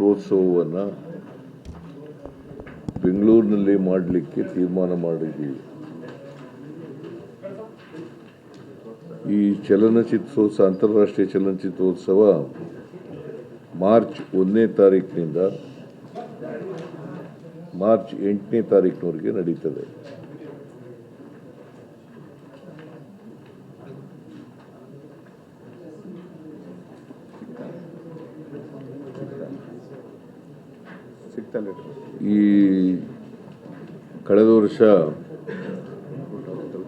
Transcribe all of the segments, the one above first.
ಚಿತ್ರೋತ್ಸವವನ್ನು ಬೆಂಗಳೂರಿನಲ್ಲಿ ಮಾಡಲಿಕ್ಕೆ ತೀರ್ಮಾನ ಮಾಡಿದ್ದೀವಿ. ಈ ಚಲನಚಿತ್ರೋತ್ಸವ, ಅಂತಾರಾಷ್ಟ್ರೀಯ ಚಲನಚಿತ್ರೋತ್ಸವ ಮಾರ್ಚ್ 1ನೇ ತಾರೀಕಿನಿಂದ ಮಾರ್ಚ್ 8ನೇ ತಾರೀಕಿನವರೆಗೆ ನಡೀತದೆ. ಈ ಕಳೆದ ವರ್ಷ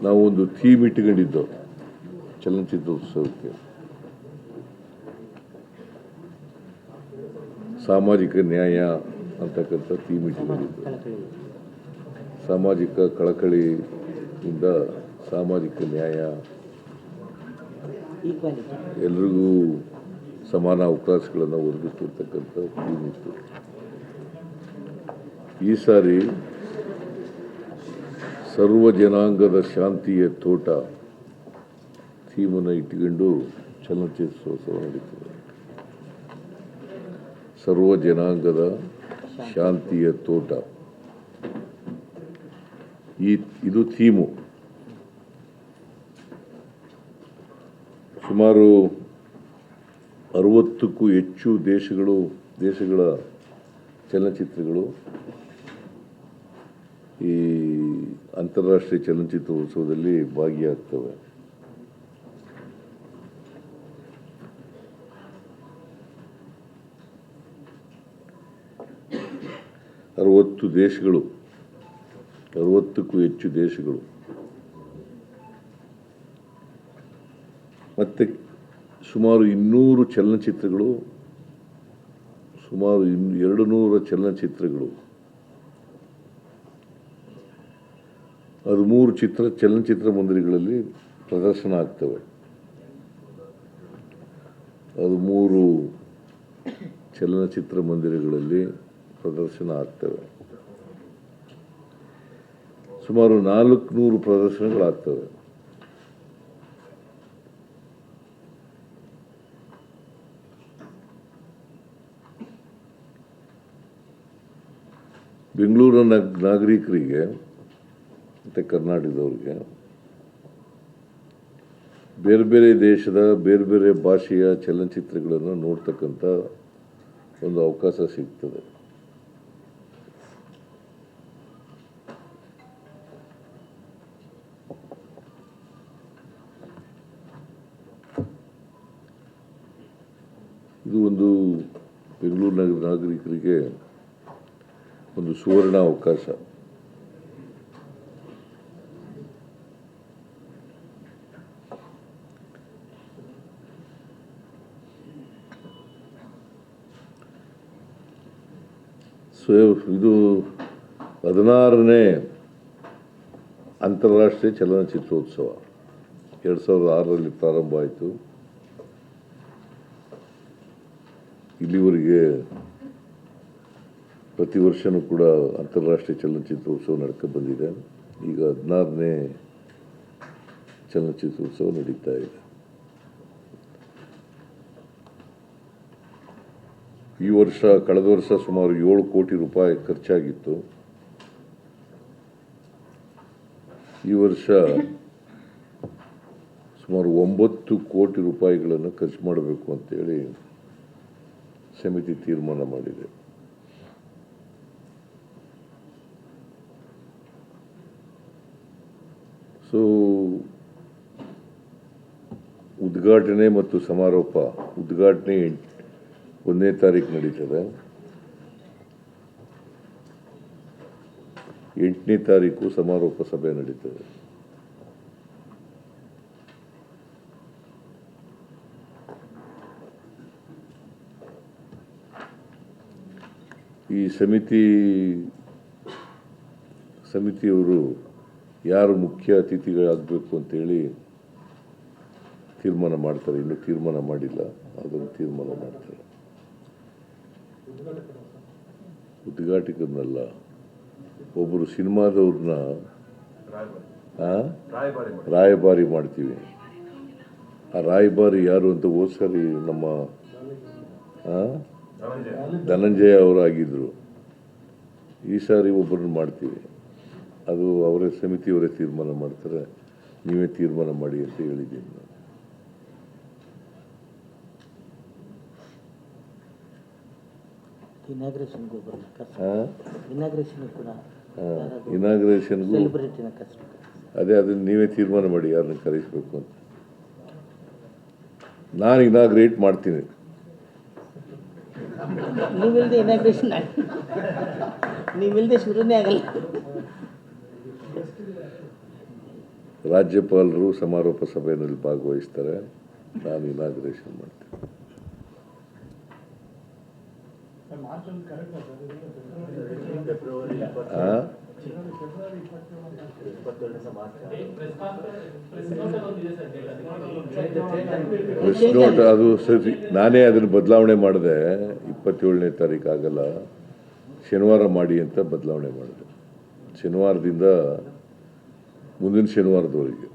ನಾವು ಒಂದು ಥೀಮ್ ಇಟ್ಕೊಂಡಿದ್ದು ಚಲನಚಿತ್ರೋತ್ಸವಕ್ಕೆ, ಸಾಮಾಜಿಕ ನ್ಯಾಯ ಅಂತಕ್ಕಂಥ ಥೀಮ್ ಇಟ್ಕೊಂಡಿದ್ದು. ಸಾಮಾಜಿಕ ಕಳಕಳಿಯಿಂದ ಸಾಮಾಜಿಕ ನ್ಯಾಯ, ಎಲ್ರಿಗೂ ಸಮಾನ ಅವಕಾಶಗಳನ್ನು ಒದಗಿಸ್ತಿರ್ತಕ್ಕಂಥ ಥೀಮ್ ಇತ್ತು. ಈ ಸಾರಿ ಸರ್ವ ಜನಾಂಗದ ಶಾಂತಿಯ ತೋಟ ಥೀಮನ್ನು ಇಟ್ಟುಕೊಂಡು ಚಲನಚಿತ್ರೋತ್ಸವ ನಡೀತದೆ. ಸರ್ವ ಜನಾಂಗದ ಶಾಂತಿಯ ತೋಟ, ಇದು ಥೀಮು. ಸುಮಾರು 60ಕ್ಕೂ ಹೆಚ್ಚು ದೇಶಗಳ ಚಲನಚಿತ್ರಗಳು ಈ ಅಂತಾರಾಷ್ಟ್ರೀಯ ಚಲನಚಿತ್ರೋತ್ಸವದಲ್ಲಿ ಭಾಗಿಯಾಗ್ತವೆ. ದೇಶಗಳು 60ಕ್ಕೂ ಹೆಚ್ಚು ದೇಶಗಳು ಮತ್ತೆ ಸುಮಾರು 200 ಚಲನಚಿತ್ರಗಳು, ಸುಮಾರು 200 ಚಲನಚಿತ್ರಗಳು, 13 ಚಲನಚಿತ್ರ ಮಂದಿರಗಳಲ್ಲಿ ಪ್ರದರ್ಶನ ಆಗ್ತವೆ. 13 ಚಲನಚಿತ್ರ ಮಂದಿರಗಳಲ್ಲಿ ಪ್ರದರ್ಶನ ಆಗ್ತವೆ. ಸುಮಾರು 400 ಪ್ರದರ್ಶನಗಳಾಗ್ತವೆ. ಬೆಂಗಳೂರಿನ ನಾಗರಿಕರಿಗೆ ಮತ್ತು ಕರ್ನಾಟಕದವ್ರಿಗೆ ಬೇರೆ ಬೇರೆ ದೇಶದ ಬೇರೆ ಬೇರೆ ಭಾಷೆಯ ಚಲನಚಿತ್ರಗಳನ್ನು ನೋಡ್ತಕ್ಕಂಥ ಒಂದು ಅವಕಾಶ ಸಿಗ್ತದೆ. ಇದು ಒಂದು ಬೆಂಗಳೂರು ನಗರ ನಾಗರಿಕರಿಗೆ ಒಂದು ಸುವರ್ಣ ಅವಕಾಶ. ಇದು 16ನೇ ಅಂತಾರಾಷ್ಟ್ರೀಯ ಚಲನಚಿತ್ರೋತ್ಸವ 2006ರಲ್ಲಿ ಪ್ರಾರಂಭ ಆಯಿತು. ಇಲ್ಲಿವರೆಗೆ ಪ್ರತಿ ವರ್ಷವೂ ಕೂಡ ಅಂತಾರಾಷ್ಟ್ರೀಯ ಚಲನಚಿತ್ರೋತ್ಸವ ನಡ್ಕೊಂಡು ಬಂದಿದೆ. ಈಗ 16ನೇ ಚಲನಚಿತ್ರೋತ್ಸವ ನಡೀತಾ ಇದೆ. ಕಳೆದ ವರ್ಷ ಸುಮಾರು 7 ಕೋಟಿ ರೂಪಾಯಿ ಖರ್ಚಾಗಿತ್ತು. ಈ ವರ್ಷ ಸುಮಾರು 9 ಕೋಟಿ ರೂಪಾಯಿಗಳನ್ನು ಖರ್ಚು ಮಾಡಬೇಕು ಅಂತೇಳಿ ಸಮಿತಿ ತೀರ್ಮಾನ ಮಾಡಿದೆ. ಸೊ ಉದ್ಘಾಟನೆ ಮತ್ತು ಸಮಾರೋಪ, ಉದ್ಘಾಟನೆ 1ನೇ ತಾರೀಕು ನಡೀತದೆ. 8ನೇ ತಾರೀಕು ಸಮಾರೋಪ ಸಭೆ ನಡೀತದೆ. ಈ ಸಮಿತಿಯವರು ಯಾರು ಮುಖ್ಯ ಅತಿಥಿಗಳಾಗಬೇಕು ಅಂತೇಳಿ ತೀರ್ಮಾನ ಮಾಡ್ತಾರೆ. ಇನ್ನೂ ತೀರ್ಮಾನ ಮಾಡಿಲ್ಲ, ಅದನ್ನು ತೀರ್ಮಾನ ಮಾಡ್ತಾರೆ. ಉದ್ಘಾಟಕರನ್ನಲ್ಲ, ಒಬ್ಬರು ಸಿನಿಮಾದವ್ರನ್ನ ರಾಯಭಾರಿ ಮಾಡ್ತೀವಿ. ಆ ರಾಯಭಾರಿ ಯಾರು ಅಂತ ಹೋದ್ಸರಿ ನಮ್ಮ ಧನಂಜಯ ಅವರಾಗಿದ್ದರು. ಈ ಸಾರಿ ಒಬ್ಬರನ್ನ ಮಾಡ್ತೀವಿ, ಅದು ಅವರೇ ಸಮಿತಿಯವರೇ ತೀರ್ಮಾನ ಮಾಡ್ತಾರೆ, ನೀವೇ ತೀರ್ಮಾನ ಮಾಡಿ ಅಂತ ಹೇಳಿದ್ದೀನಿ ನಾನು. ಇನಾಗ್ರೇಷನ್ಗೂ ಅದೇ ಅದನ್ನ ನೀವೇ ತೀರ್ಮಾನ ಮಾಡಿ ಯಾರನ್ನ ಕರೆಸಬೇಕು ಅಂತ. ನಾನು ಇನಾಗ್ರೇಟ್ ಮಾಡ್ತೀನಿ. ನೀವಿಲ್ಲದೆ ಇನಾಗ್ರೇಷನ್ ನೀವಿಲ್ಲದೆ ಶುರುನೇ ಆಗಲ್ಲ. ರಾಜ್ಯಪಾಲರು ಸಮಾರೋಪ ಸಭೆಯಲ್ಲಿ ಭಾಗವಹಿಸ್ತಾರೆ, ನಾನು ಇನಾಗ್ರೇಷನ್ ಮಾಡ್ತೀನಿ. ಪ್ರೆಸ್ ನೋಟ್ ಅದು ಸರಿ, ನಾನೇ ಅದನ್ನು ಬದಲಾವಣೆ ಮಾಡಿದೆ. 27ನೇ ತಾರೀಕು ಆಗಲ್ಲ, ಶನಿವಾರ ಮಾಡಿ ಅಂತ ಬದಲಾವಣೆ ಮಾಡಿದೆ. ಶನಿವಾರದಿಂದ ಮುಂದಿನ ಶನಿವಾರದವರೆಗೆ.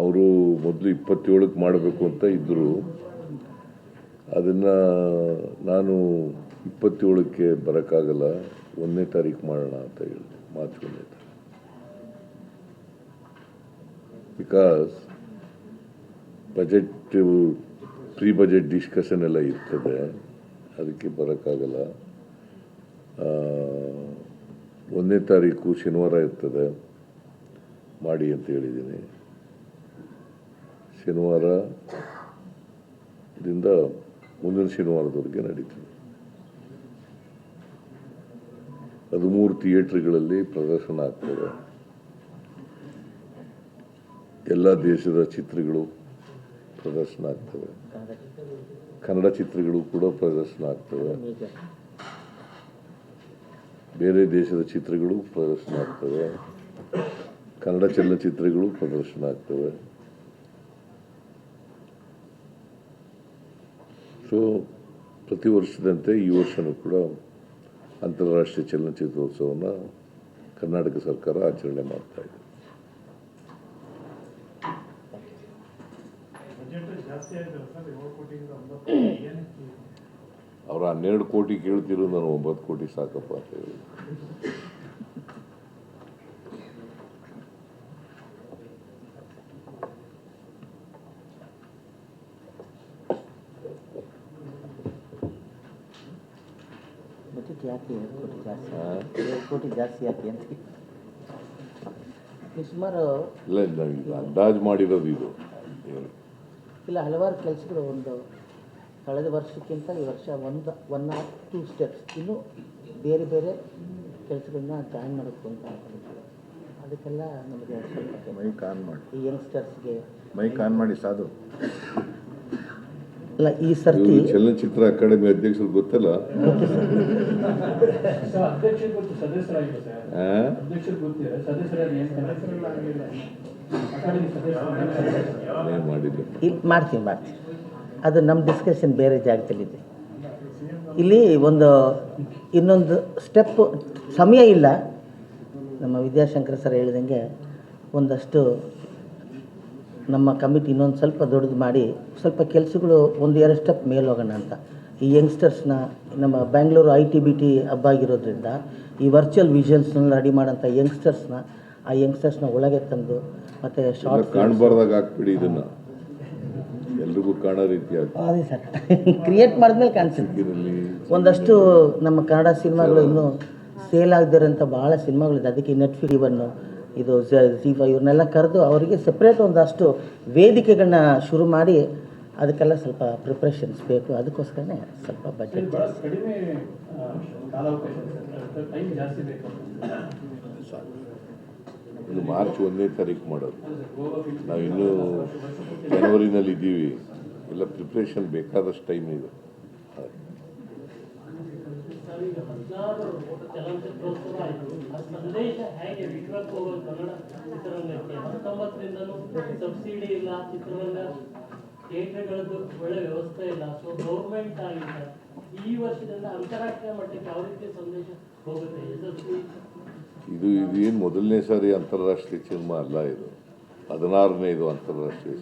ಅವರು ಮೊದಲು 27ಕ್ಕೆ ಮಾಡಬೇಕು ಅಂತ ಇದ್ದರು, ಅದನ್ನು ನಾನು 27ಕ್ಕೆ ಬರೋಕ್ಕಾಗಲ್ಲ, 1ನೇ ತಾರೀಕು ಮಾಡೋಣ ಅಂತ ಹೇಳಿದೆ, ಮಾರ್ಚ್ 1ನೇ ತಾರೀಕು. Because budget pre budget discussion ಎಲ್ಲ ಇರ್ತದೆ, ಅದಕ್ಕೆ ಬರೋಕ್ಕಾಗಲ್ಲ. 1ನೇ ತಾರೀಕು ಶನಿವಾರ ಇರ್ತದೆ, ಮಾಡಿ ಅಂತ ಹೇಳಿದ್ದೀನಿ. ಶನಿವಾರದಿಂದ ಮುಂದಿನ ಶನಿವಾರದವರೆಗೆ ನಡೀತದೆ. ಅದು 3 ಥಿಯೇಟ್ರ್ಗಳಲ್ಲಿ ಪ್ರದರ್ಶನ ಆಗ್ತದೆ. ಎಲ್ಲ ದೇಶದ ಚಿತ್ರಗಳು ಪ್ರದರ್ಶನ ಆಗ್ತವೆ, ಕನ್ನಡ ಚಿತ್ರಗಳು ಕೂಡ ಪ್ರದರ್ಶನ ಆಗ್ತವೆ, ಬೇರೆ ದೇಶದ ಚಿತ್ರಗಳು ಪ್ರದರ್ಶನ ಆಗ್ತವೆ, ಕನ್ನಡ ಚಲನಚಿತ್ರಗಳು ಪ್ರದರ್ಶನ ಆಗ್ತವೆ. ಸೊ ಪ್ರತಿ ವರ್ಷದಂತೆ ಈ ವರ್ಷವೂ ಕೂಡ ಅಂತಾರಾಷ್ಟ್ರೀಯ ಚಲನಚಿತ್ರೋತ್ಸವವನ್ನು ಕರ್ನಾಟಕ ಸರ್ಕಾರ ಆಚರಣೆ ಮಾಡ್ತಾ ಇದೆ. ಅವರು 12 ಕೋಟಿ ಕೇಳ್ತಿರೋ, ನಾನು 9 ಕೋಟಿ ಸಾಕಪ್ಪ ಅಂತ ಹೇಳಿ. ಯಾಕೆ 2 ಕೋಟಿ ಜಾಸ್ತಿ ಯಾಕೆ ಅಂತ ಸುಮಾರು ಇಲ್ಲ, ನಾವೀಗ ಅಂದಾಜು ಮಾಡಿರೋದು ಇದು. ಇಲ್ಲ, ಹಲವಾರು ಕೆಲಸಗಳು ಒಂದು ಕಳೆದ ವರ್ಷಕ್ಕಿಂತ ಈ ವರ್ಷ 1 or 2 ಸ್ಟೆಪ್ಸ್ ಇನ್ನೂ ಬೇರೆ ಬೇರೆ ಕೆಲಸಗಳನ್ನ ಜಾಯಿನ್ ಮಾಡಬೇಕು ಅಂತ ಅನ್ಕೊಂಡಿದ್ದೀವಿ. ಅದಕ್ಕೆಲ್ಲ ನಮಗೆ ಸ್ವಲ್ಪ ಮೈಕ್ ಆನ್ ಮಾಡಿ, ಈ ಯಂಗ್ಸ್ಟರ್ಸ್ಗೆ ಮೈಕ್ ಆನ್ ಮಾಡಿ ಸಾಧು. ಅಲ್ಲ, ಈ ಸರ್ತಿ ಚಲನಚಿತ್ರ ಅಕಾಡೆಮಿ ಅಧ್ಯಕ್ಷರು ಗೊತ್ತಲ್ಲ, ಮಾಡ್ತೀನಿ. ಅದು ನಮ್ಮ ಡಿಸ್ಕಷನ್ ಬೇರೆ ಜಾಗದಲ್ಲಿದೆ. ಇಲ್ಲಿ ಇನ್ನೊಂದು ಸ್ಟೆಪ್ ಸಮಯ ಇಲ್ಲ. ನಮ್ಮ ವಿದ್ಯಾಶಂಕರ್ ಸರ್ ಹೇಳಿದಂಗೆ ಒಂದಷ್ಟು ನಮ್ಮ ಕಮಿಟಿ ಇನ್ನೊಂದು ಸ್ವಲ್ಪ ದೊಡ್ಡದು ಮಾಡಿ ಸ್ವಲ್ಪ ಕೆಲಸಗಳು 1-2 ಸ್ಟೆಪ್ ಮೇಲೆ ಹೋಗೋಣ ಅಂತ. ಈ ಯಂಗ್ಸ್ಟರ್ಸ್ನ ನಮ್ಮ ಬ್ಯಾಂಗ್ಳೂರು ITBT ಹಬ್ಬ ಆಗಿರೋದ್ರಿಂದ ಈ ವರ್ಚುವಲ್ ವಿಷುವಲ್ಸ್ನ ರೆಡಿ ಮಾಡೋಂಥ ಯಂಗ್ಸ್ಟರ್ಸ್ನ ಒಳಗೆ ತಂದು ಮತ್ತು ಶಾರ್ಟ್ ಕಾಣಬಾರ್ದಾಗ ಹಾಕ್ಬಿಡಿ, ಇದನ್ನು ಎಲ್ರಿಗೂ ಕಾಣೋ ರೀತಿ ಅದೇ ಸರ್ ಕ್ರಿಯೇಟ್ ಮಾಡಿದ್ಮೇಲೆ ಕಾಣಿಸುತ್ತೆ. ಒಂದಷ್ಟು ನಮ್ಮ ಕನ್ನಡ ಸಿನಿಮಾಗಳು ಇನ್ನೂ ಸೇಲ್ ಆಗದಿರೋಂಥ ಭಾಳ ಸಿನಿಮಾಗಳಿದೆ. ಅದಕ್ಕೆ ನೆಟ್ಫ್ಲಿಕ್ಸ್ ಇವನ್ನು ಇದು ZEE5 ಇವ್ರನ್ನೆಲ್ಲ ಕರೆದು ಅವರಿಗೆ ಸಪ್ರೇಟ್ ಒಂದಷ್ಟು ವೇದಿಕೆಗಳನ್ನ ಶುರು ಮಾಡಿ ಅದಕ್ಕೆಲ್ಲ ಸ್ವಲ್ಪ ಪ್ರಿಪ್ರೇಷನ್ಸ್ ಬೇಕು. ಅದಕ್ಕೋಸ್ಕರನೇ ಸ್ವಲ್ಪ ಬಜೆಟ್ ಜಾಸ್ತಿ. ಇದು ಮಾರ್ಚ್ 1ನೇ ತಾರೀಕು ಮಾಡೋದು. ನಾವು ಇನ್ನೂ ಜನವರಿನಲ್ಲಿ ಇದ್ದೀವಿ, ಎಲ್ಲ ಪ್ರಿಪ್ರೇಷನ್ ಬೇಕಾದಷ್ಟು ಟೈಮ್ ಇದೆ. ಸಂದೇಶ ಹೇಗೆ ವಿಶ್ವಕ್ಕೆ ಹೋಗೋ ಕನ್ನಡ ಚಿತ್ರರಂಗಕ್ಕೆ 19ರಿಂದಲೂ ಸಬ್ಸಿಡಿ ಇಲ್ಲ, ಚಿತ್ರರಂಗ ಥಿಯೇಟರ್ಗಳದ್ದು ಒಳ್ಳೆ ವ್ಯವಸ್ಥೆ ಇಲ್ಲ. ಸೊ ಗೌರ್ಮೆಂಟ್ ಆಗಿಲ್ಲ. ಈ ವರ್ಷದಿಂದ ಅಂತಾರಾಷ್ಟ್ರೀಯ ಮಟ್ಟಕ್ಕೆ ಯಾವ ರೀತಿಯ ಸಂದೇಶ ಹೋಗುತ್ತೆ? ಇದು ಏನು ಮೊದಲನೇ ಸಾರಿ ಅಂತಾರಾಷ್ಟ್ರೀಯ ಸಿನಿಮಾ ಅಲ್ಲ, ಇದು 16ನೇದು ಅಂತಾರಾಷ್ಟ್ರೀಯ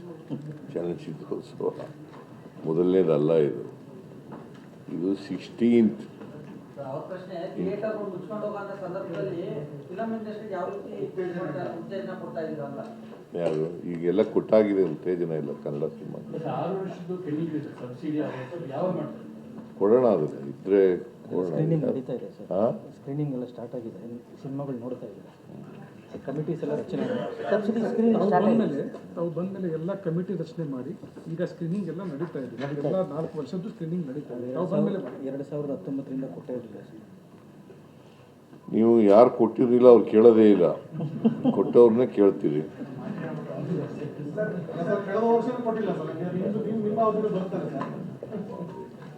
ಚಲನಚಿತ್ರೋತ್ಸವ, ಮೊದಲನೇದಲ್ಲ ಇದು. ಇದು 16th. ಅವ್ರ ಪ್ರಶ್ನೆ ಥಿಯೇಟರ್ ಮುಚ್ಕೊಂಡು ಹೋಗೋ ಸಂದರ್ಭದಲ್ಲಿ ಫಿಲಂ ಇಂಡಸ್ಟ್ರಿಗೆ ಯಾವ ರೀತಿ ಉತ್ತೇಜನ ಕೊಡ್ತಾ ಇದ್ದೀರಾ ಅಂತ. ಯಾರು ಈಗೆಲ್ಲ ಕೊಟ್ಟಾಗಿದೆ ಉತ್ತೇಜನ ಇಲ್ಲ ಕನ್ನಡ ಸಿನಿಮಾ. 6 ವರ್ಷದ್ದು ಪೆಂಡಿಂಗ್ ಇದೆ ಸಬ್ಸಿಡಿ ಯಾವಾಗ ಮಾಡ್ತಾರೆ? ಕೊಡೋಣ ಅದನ್ನು ಇದ್ರೆ ಸ್ಕ್ರೀನಿಂಗ್ ನಡೀತಾ ಇದೆ ಸರ್. ಹಾಂ ಸ್ಕ್ರೀನಿಂಗ್ ಎಲ್ಲ ಸ್ಟಾರ್ಟ್ ಆಗಿದೆ, ಸಿನಿಮಾಗಳು ನೋಡ್ತಾ ಇದ್ದಾರೆ, ಕಮಿಟೀಸ್ ಎಲ್ಲ ರಚನೆ ಮಾಡಿ ಸಬ್ಸಿಡಿ ಸ್ಕ್ರೀನ್ ಸ್ಟಾರ್ಟ್ ಆಗಿದೆ. ತಾವು ಬಂದಮೇಲೆ ಎಲ್ಲ ಕಮಿಟಿ ರಚನೆ ಮಾಡಿ ಈಗ ಸ್ಕ್ರೀನಿಂಗ್ ಎಲ್ಲ ನಡೀತಾ ಇದೆ. ಎಲ್ಲ 4 ವರ್ಷದ್ದು ಸ್ಕ್ರೀನಿಂಗ್ ನಡೀತಾ ಇದೆ. ತಾವು ಬಂದಮೇಲೆ 2019ರಿಂದ ಕೊಟ್ಟೇ ಇರಲಿಲ್ಲ ಸರ್. ನೀವು ಯಾರು ಕೊಟ್ಟಿರಲಿಲ್ಲ ಅವ್ರು ಕೇಳೋದೇ ಇಲ್ಲ, ಕೊಟ್ಟವ್ರನ್ನೇ ಕೇಳ್ತೀರಿ.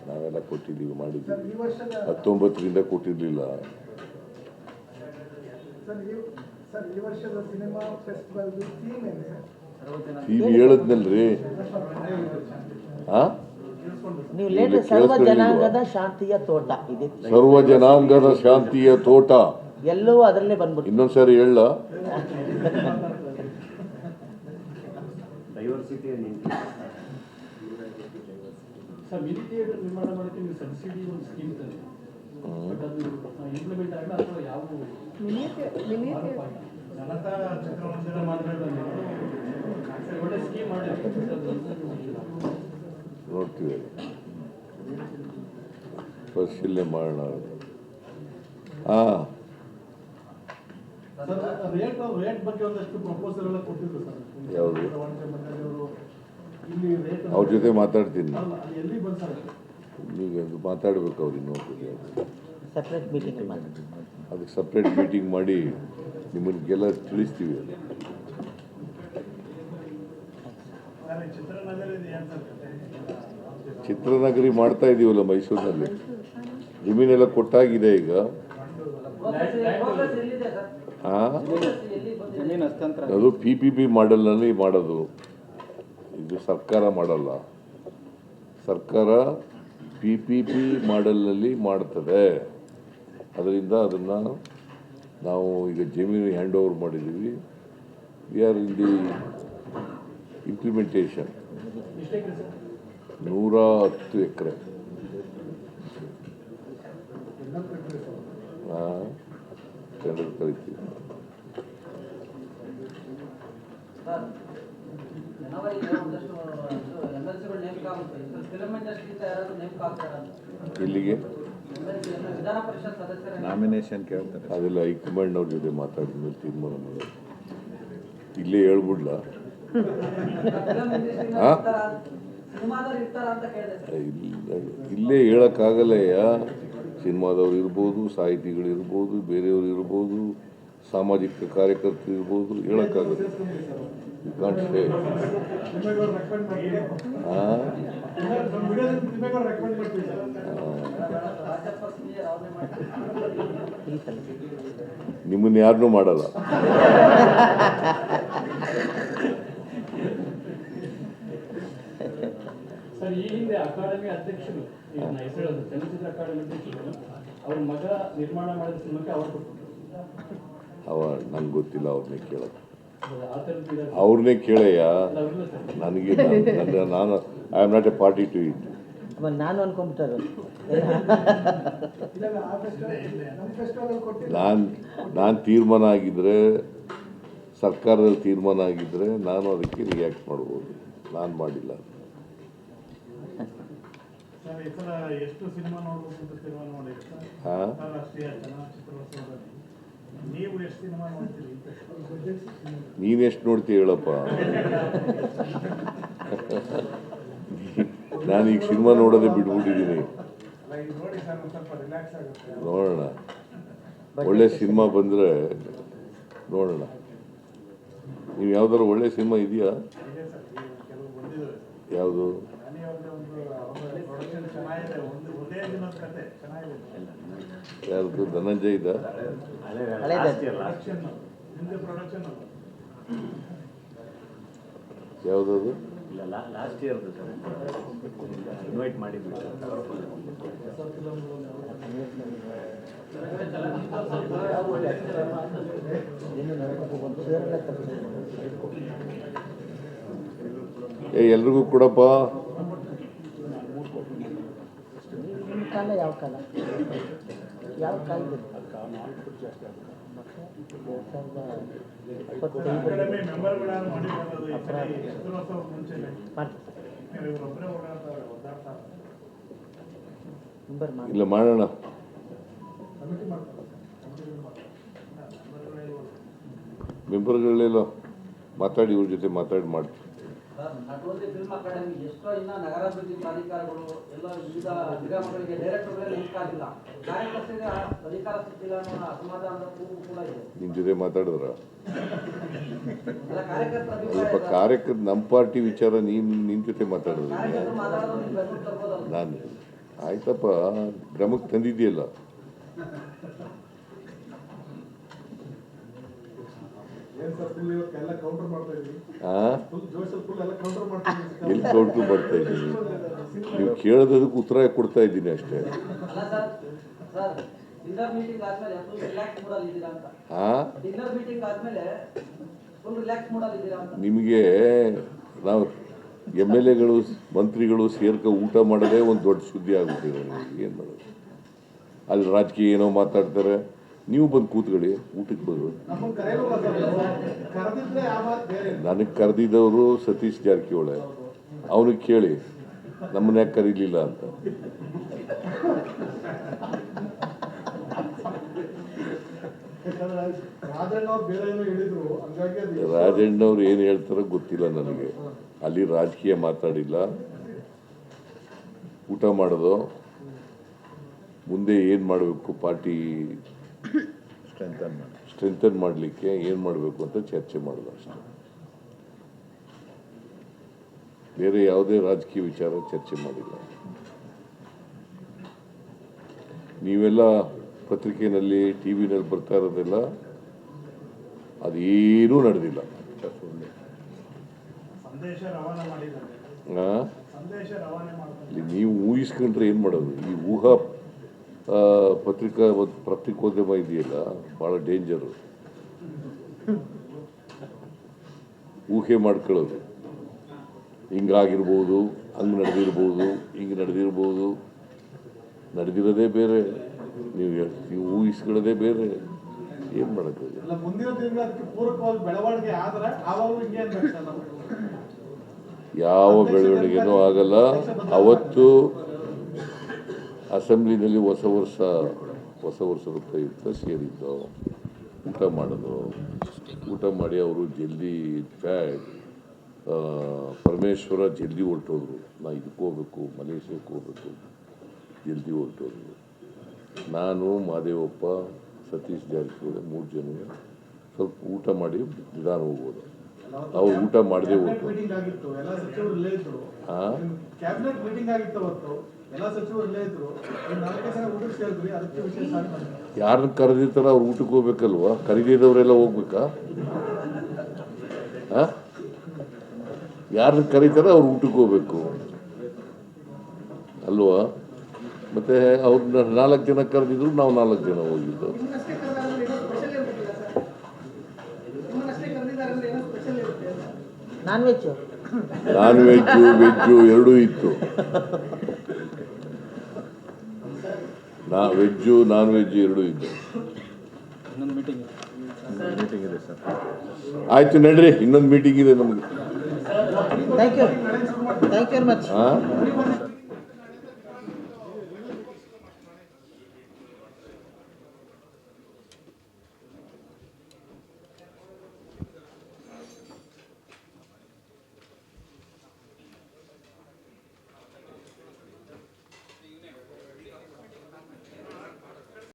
ನಾವೆಲ್ಲ ಕೊಟ್ಟಿದ್ದೀವಿ, ಮಾಡಿದ್ದೀವಿ. 19ರಿಂದ ಕೊಟ್ಟಿರಲಿಲ್ಲ. ಥೀಮ್ ಹೇಳಿದ್ನಲ್ರಿ. ಹಾಂ ನೀವು ಲೇಟ್ ಸರ್ವ ಜನಾಂಗದ ಶಾಂತಿಯ ತೋಟ ಇದೆ, ಸರ್ವ ಜನಾಂಗದ ಶಾಂತಿಯ ತೋಟ ಎಲ್ಲವೂ ಅದರಲ್ಲೇ ಬಂದ್ಬಿಟ್ಟು. ಇನ್ನೊಂದ್ಸರಿ ಹೇಳ. ಸರ್ ಮಿನಿ ಥಿಯೇಟರ್ ನಿರ್ಮಾಣ ಮಾಡೋಕ್ಕೆ ನೀವು ಸಬ್ಸಿಡಿ ಒಂದು ಸ್ಕೀಮ್ ತಂದೆ, ಬಟ್ ಅದು ಇಂಪ್ಲಿಮೆಂಟ್ ಆಗಲ್ಲ ಅಥವಾ ಯಾವ ಒಳ್ಳೆ ಸ್ಕೀಮ್ ನೋಡ್ತೀವಿ, ಪರಿಶೀಲನೆ ಮಾಡೋಣ. ಹಾಂ ರೇಟ್ ಬಗ್ಗೆ ಒಂದಷ್ಟು ಪ್ರಪೋಸಲ್ ಎಲ್ಲ ಕೊಟ್ಟಿದ್ರು ಸರ್. ಯಾವುದು ಇಲ್ಲಿ ರೇಟ್ ಅವ್ರ ಜೊತೆ ಮಾತಾಡ್ತೀನಿ. ಎಲ್ಲಿ ಬಂದು ಸರ್? ಈಗ ಮಾತಾಡ್ಬೇಕು ಅವ್ರು ಇನ್ನೊಂದು ಸಪ್ರೇಟ್ ಮೀಟಿಂಗ್ ಮಾಡಿ ಅದಕ್ಕೆ ಸಪ್ರೇಟ್ ಮೀಟಿಂಗ್ ಮಾಡಿ ನಿಮ್ಮನ್ನೆಲ್ಲ ತಿಳಿಸ್ತೀವಿ. ಚಿತ್ರನಗರಿ ಮಾಡ್ತಾ ಇದೀವಲ್ಲ ಮೈಸೂರಿನಲ್ಲಿ, ಜಮೀನೆಲ್ಲ ಕೊಟ್ಟಾಗಿದೆ ಈಗ. ಪ್ರೋಗ್ರೆಸ್ ಎಲ್ಲಿದೆ ಸರ್? ಹಾಂ ಜಮೀನು ಹಸ್ತಾಂತರ ಅದು PPP ಮಾಡೆಲ್ನಲ್ಲಿ ಮಾಡೋದು, ಇದು ಸರ್ಕಾರ ಮಾಡಲ್ಲ. ಸರ್ಕಾರ PPP ಮಾಡೆಲ್ನಲ್ಲಿ ಮಾಡ್ತದೆ. ಅದರಿಂದ ಅದನ್ನು ನಾವು ಈಗ ಜಮೀನು ಹ್ಯಾಂಡ್ ಓವರ್ ಮಾಡಿದ್ದೀವಿ. We are in the implementation. 110 ಎಕರೆ. ಹಾಂ ಟೆಂಡರ್ ಕರಿತೀವಿ. ಸರ್ ಜನವರಿಗೆ ಒಂದಷ್ಟು MLCಗಳು ನೇಮಕ ಆಗುತ್ತೆ. ಫಿಲಂ ಇಂಡಸ್ಟ್ರಿಯಿಂದ ಯಾರಾದರೂ ನೇಮಕ ಆಗ್ತಾರ ಅಂತ ಇಲ್ಲಿಗೆ ವಿಧಾನ ಪರಿಷತ್ ಸದಸ್ಯರ ನಾಮಿನೇಷನ್ ಕೇಳ್ತಾರೆ. ಅದೆಲ್ಲ ಹೈಕಮಾಂಡ್ ಅವ್ರ ಜೊತೆ ಮಾತಾಡಿದ ಮೇಲೆ ತೀರ್ಮಾನ ಮಾಡೋದು. ಇಲ್ಲೇ ಹೇಳ್ಬಿಡ್ಲಾ? ಫಿಲಂ ಇಂಡಸ್ಟ್ರಿಯಿಂದ ಹಾ? ಸಿನಿಮಾದವ್ರು ಇರ್ತಾರ ಅಂತ ಕೇಳಿದೆ. ಇಲ್ಲೇ ಹೇಳೋಕ್ಕಾಗಲ್ಲಯ್ಯ. ಸಿನಿಮಾದವ್ರು ಇರ್ಬೋದು, ಸಾಹಿತಿಗಳಿರ್ಬೋದು, ಬೇರೆಯವರು ಇರ್ಬೋದು, ಸಾಮಾಜಿಕ ಕಾರ್ಯಕರ್ತರು ಇರ್ಬೋದು, ಹೇಳೋಕ್ಕಾಗಲ್ಲ. You can't say. ಹಾಂ ರಾಜ್ಯಪಾಲ ಸೀನಿಯರ್ ಅವ್ರನ್ನೇ ಮಾಡ್ತಾರೆ. ನಿಮ್ಮನ್ನು ಯಾರನ್ನೂ ಮಾಡಲ್ಲ. ಸರ್ ಈ ಹಿಂದೆ ಅಕಾಡೆಮಿ ಅಧ್ಯಕ್ಷರು, ಈಗ ನಾ ಹೆಸರು ಹೇಳಿದ್ರು, ಚಲನಚಿತ್ರ ಅಕಾಡೆಮಿ ಅಧ್ಯಕ್ಷರು ಅವ್ರ ಮಗ ನಿರ್ಮಾಣ ಮಾಡಿದ ಸಿನಿಮಾಕ್ಕೆ ಅವ್ರು ಕೊಟ್ಟರು. ನಂಗೆ ಗೊತ್ತಿಲ್ಲ, ಅವ್ರನ್ನೇ ಕೇಳೋದು. ಆ ಥರದ್ದು ಅವ್ರನ್ನೇ ಕೇಳಯ್ಯ. ಅವ್ರಲ್ಲ ಸರ್. ನನಗೆ ನಾನು I am not a party to it. ಆಮೇಲೆ ನಾನು ಅನ್ಕೊಂಬಿಟ್ಟಾರೆ ನಾನು ತೀರ್ಮಾನ ಆಗಿದ್ದರೆ, ಸರ್ಕಾರದಲ್ಲಿ ತೀರ್ಮಾನ ಆಗಿದ್ದರೆ ನಾನು ಅದಕ್ಕೆ ರಿಯಾಕ್ಟ್ ಮಾಡ್ಬೋದು. ನಾನು ಮಾಡಿಲ್ಲ. ಎಷ್ಟು ಸಿನಿಮಾ ನೋಡ್ಬೇಕು ಅಂತ ತೀರ್ಮಾನ ಮಾಡಿರ್ತಾರೆ. ಹಾಂ ರಾಷ್ಟ್ರೀಯ ಚಲನಚಿತ್ರೋತ್ಸವದಲ್ಲಿ ನೀವು ಎಷ್ಟು ಸಿನಿಮಾ ನೋಡ್ತೀರಿ? ನೀನೆಷ್ಟು ನೋಡ್ತೀಯ ಹೇಳಪ್ಪ. ನಾನೀಗ ಸಿನಿಮಾ ನೋಡೋದೇ ಬಿಟ್ಬಿಟ್ಟಿದ್ದೀನಿ. ನೋಡಿ ಸರ್, ಸ್ವಲ್ಪ ರಿಲ್ಯಾಕ್ಸ್ ಆಗುತ್ತೆ. ನೋಡೋಣ, ಒಳ್ಳೆ ಸಿನಿಮಾ ಬಂದರೆ ನೋಡೋಣ. ನೀವು ಯಾವ್ದಾದ್ರು ಒಳ್ಳೆ ಸಿನಿಮಾ ಇದೆಯಾ? ಇದೆ ಸರ್, ಕೆಲವು ಬಂದಿದ್ದಾವೆ. ಯಾವುದು? ನಾನೇ ಒಂದು ಪ್ರೊಡಕ್ಷನ್ ಚೆನ್ನಾಗಿದೆ, ಒಂದು ಒಂದೇ ದಿನದ ಕತೆ ಚೆನ್ನಾಗಿದೆ. ಯಾರ್ದು? ಧನಂಜಯ್ ಇದ್ದ? ಪ್ರೊಡಕ್ಷನ್ ಹಿಂದೆ ಪ್ರೊಡಕ್ಷನ್ ಯಾವುದದು? ಲಾಸ್ಟ್ ಇಯರ್ದು ಸರ್ ಇನ್ವೈಟ್ ಮಾಡಿದ್ವಿ. ಎಲ್ರಿಗೂ ಕೊಡಪ್ಪ. ಕಾಲ ಯಾವ ಕಾಲ ಯಾವ ಕಾಲದಲ್ಲಿ 2025 ಇಲ್ಲ ಮಾಡೋಣ. ಮೆಂಬರ್ಗಳೆಲ್ಲ ಮಾತಾಡಿ ಇವ್ರ ಜೊತೆ ಮಾತಾಡಿ ಮಾಡ್ತೀವಿ. ಸರ್, ನಟೋಲಿ ಫಿಲ್ಮ್ ಅಕಾಡೆಮಿ ಎಷ್ಟೋ ಇನ್ನ ನಗರಾಭಿವೃದ್ಧಿ ಪ್ರಾಧಿಕಾರಗಳು ಎಲ್ಲ ವಿವಿಧ ನಿಗಮಗಳಿಗೆ ಡೈರೆಕ್ಟರ್ಗಳೇ ನೇಮಕ ಆಗಿಲ್ಲ, ಕಾರ್ಯಕರ್ತರಿಗೆ ಅಧಿಕಾರ ಸಿಕ್ಕಿಲ್ಲ ಅನ್ನೋ ಅಸಮಾಧಾನದ ಕೂಗು ಕೂಡ ಇದೆ. ನಿಮ್ಮ ಜೊತೆ ಮಾತಾಡಿದ್ರ ಎಲ್ಲ ಕಾರ್ಯಕರ್ತರ ಸ್ವಲ್ಪ ಕಾರ್ಯಕರ್ತ ನಮ್ಮ ಪಾರ್ಟಿ ವಿಚಾರ ನಿನ್ನ ಜೊತೆ ಮಾತಾಡಿದ್ರು. ಕಾರ್ಯಕರ್ತರು ಮಾತಾಡೋದು ನೀವು ಬೆಂಬಲ ತರ್ಬೋದಲ್ಲ. ನಾನು ಆಯ್ತಪ್ಪ, ಕ್ರಮಕ್ಕೆ ತಂದಿದೆಯಲ್ಲ. ಎಲ್ಲಿ ಕೌಂಟ್ರ್ ಮಾಡ್ತಾ ಇದ್ದೀನಿ? ನೀವು ಕೇಳೋದಕ್ಕೆ ಉತ್ತರ ಕೊಡ್ತಾ ಇದ್ದೀನಿ ಅಷ್ಟೇ. ಅಲ್ಲ ಸರ್, ಸರ್ ಡಿನ್ನರ್ ಮೀಟಿಂಗ್ ಆದ್ಮೇಲೆ ಫುಲ್ ರಿಲ್ಯಾಕ್ಸ್ ಮೂಡಲ್ಲಿ ಇದ್ದೀರಾ ಅಂತ. ಡಿನ್ನರ್ ಮೀಟಿಂಗ್ ಆದ್ಮೇಲೆ ಫುಲ್ ರಿಲ್ಯಾಕ್ಸ್ ಮೂಡಲ್ಲಿ ಇದ್ದೀರಾ ಅಂತ. ನಿಮಗೆ ನಾವು MLAಗಳು ಮಂತ್ರಿಗಳು ಊಟ ಮಾಡೋದೇ ಒಂದು ದೊಡ್ಡ ಸುದ್ದಿ ಆಗ್ಬಿಟ್ಟಿದೆ. ಏನು ಮಾಡೋದು? ಅಲ್ಲಿ ರಾಜಕೀಯ ಏನೋ ಮಾತಾಡ್ತಾರೆ, ನೀವು ಬಂದು ಕೂತ್ಕೊಳ್ಳಿ, ಊಟಕ್ಕೆ ಬಂದು. ನನಗೆ ಕರೆದಿದ್ದವರು ಸತೀಶ್ ಜಾರಕಿಹೊಳಿ, ಅವನಿಗೆ ಕೇಳಿ ನಮ್ಮನ್ನ ಯಾಕೆ ಕರೀಲಿಲ್ಲ ಅಂತ. ರಾಜಣ್ಣವ್ರು ಏನು ಹೇಳ್ತಾರೋ ಗೊತ್ತಿಲ್ಲ ನನಗೆ. ಅಲ್ಲಿ ರಾಜಕೀಯ ಮಾತಾಡಿಲ್ಲ, ಊಟ ಮಾಡೋದು, ಮುಂದೆ ಏನು ಮಾಡಬೇಕು, ಪಾರ್ಟಿ ಸ್ಟ್ರೆಂಥನ್ ಮಾಡಲಿಕ್ಕೆ ಏನು ಮಾಡಬೇಕು ಅಂತ ಚರ್ಚೆ ಮಾಡೋದು ಅಷ್ಟೇ. ಬೇರೆ ಯಾವುದೇ ರಾಜಕೀಯ ವಿಚಾರ ಚರ್ಚೆ ಮಾಡಿಲ್ಲ. ನೀವೆಲ್ಲ ಪತ್ರಿಕೆಯಲ್ಲಿ TV-ನಲ್ಲಿ ಬರ್ತಾ ಇರೋದೆಲ್ಲ ಅದೇನೂ ನಡೆದಿಲ್ಲ. ಇಲ್ಲಿ ನೀವು ಊಹಿಸ್ಕೊಂಡ್ರೆ ಏನು ಮಾಡೋದು? ಈ ಊಹಾ ಪತ್ರಿಕೋದ್ಯಮ ಇದೆಯಲ್ಲ, ಭಾಳ ಡೇಂಜರು. ಊಹೆ ಮಾಡ್ಕೊಳ್ಳೋದು, ಹಿಂಗಾಗಿರ್ಬೋದು, ಹಂಗೆ ನಡೆದಿರ್ಬೋದು, ಹಿಂಗೆ ನಡೆದಿರ್ಬೋದು. ನಡೆದಿರೋದೇ ಬೇರೆ, ನೀವು ಊಹಿಸ್ಕೊಳ್ಳೋದೇ ಬೇರೆ. ಏನು ಮಾಡೋಕ್ಕಾಗಲ್ಲ. ಮುಂದಿನ ದಿನಗಳಲ್ಲಿ ಪೂರಕವಾಗಿ ಬೆಳವಣಿಗೆ ಆದರೆ ಯಾವ ಬೆಳವಣಿಗೆನೂ ಆಗಲ್ಲ. ಅವತ್ತು ಅಸೆಂಬ್ಲಿನಲ್ಲಿ ಹೊಸ ವರ್ಷದ ಪ್ರಯುಕ್ತ ಸೇರಿದ್ದು, ಊಟ ಮಾಡೋದು. ಊಟ ಮಾಡಿ ಅವರು ಜಲ್ದಿ ಪರಮೇಶ್ವರ ಜಲ್ದಿ ಹೊರಟೋದ್ರು. ನಾ ಇದಕ್ಕೆ ಹೋಗ್ಬೇಕು, ಮಲೇಷ್ಯಾಕ್ಕೆ ಹೋಗ್ಬೇಕು, ಜಲ್ದಿ ಹೊರಟೋದ್ರು. ನಾನು, ಮಾದೇವಪ್ಪ, ಸತೀಶ್ ಜಾರಕಿಹೊಳಿ 3 ಜನ ಸ್ವಲ್ಪ ಊಟ ಮಾಡಿ ನಿಧಾನ ಹೋಗ್ಬೋದು. ಅವ್ರು ಊಟ ಮಾಡದೆ ಹೋಗ್ತು. ಯಾರನ್ನ ಕರೆದಿರ್ತಾರ ಅವ್ರು ಊಟಕ್ಕೆ ಹೋಗ್ಬೇಕಲ್ವಾ? ಕರೀದಿದ್ದವರೆಲ್ಲ ಹೋಗ್ಬೇಕಾ? ಯಾರನ್ನ ಕರೀತಾರ ಅವ್ರು ಊಟಕ್ಕೆ ಹೋಗ್ಬೇಕು ಅಲ್ವಾ? ಮತ್ತೆ ಅವ್ರನ್ನ 4 ಜನ ಕರೆದಿದ್ರು, ನಾವು 4 ಜನ ಹೋಗಿದ್ದು. ನಾನ್ ವೆಜ್ಜು ಎರಡೂ ಇತ್ತು. ವೆಜ್ಜು ನಾನ್ ವೆಜ್ ಎರಡೂ ಇತ್ತು. ಆಯ್ತು ನಡ್ರಿ, ಇನ್ನೊಂದು ಮೀಟಿಂಗ್ ಇದೆ ನಮಗೆ. Thank you very much.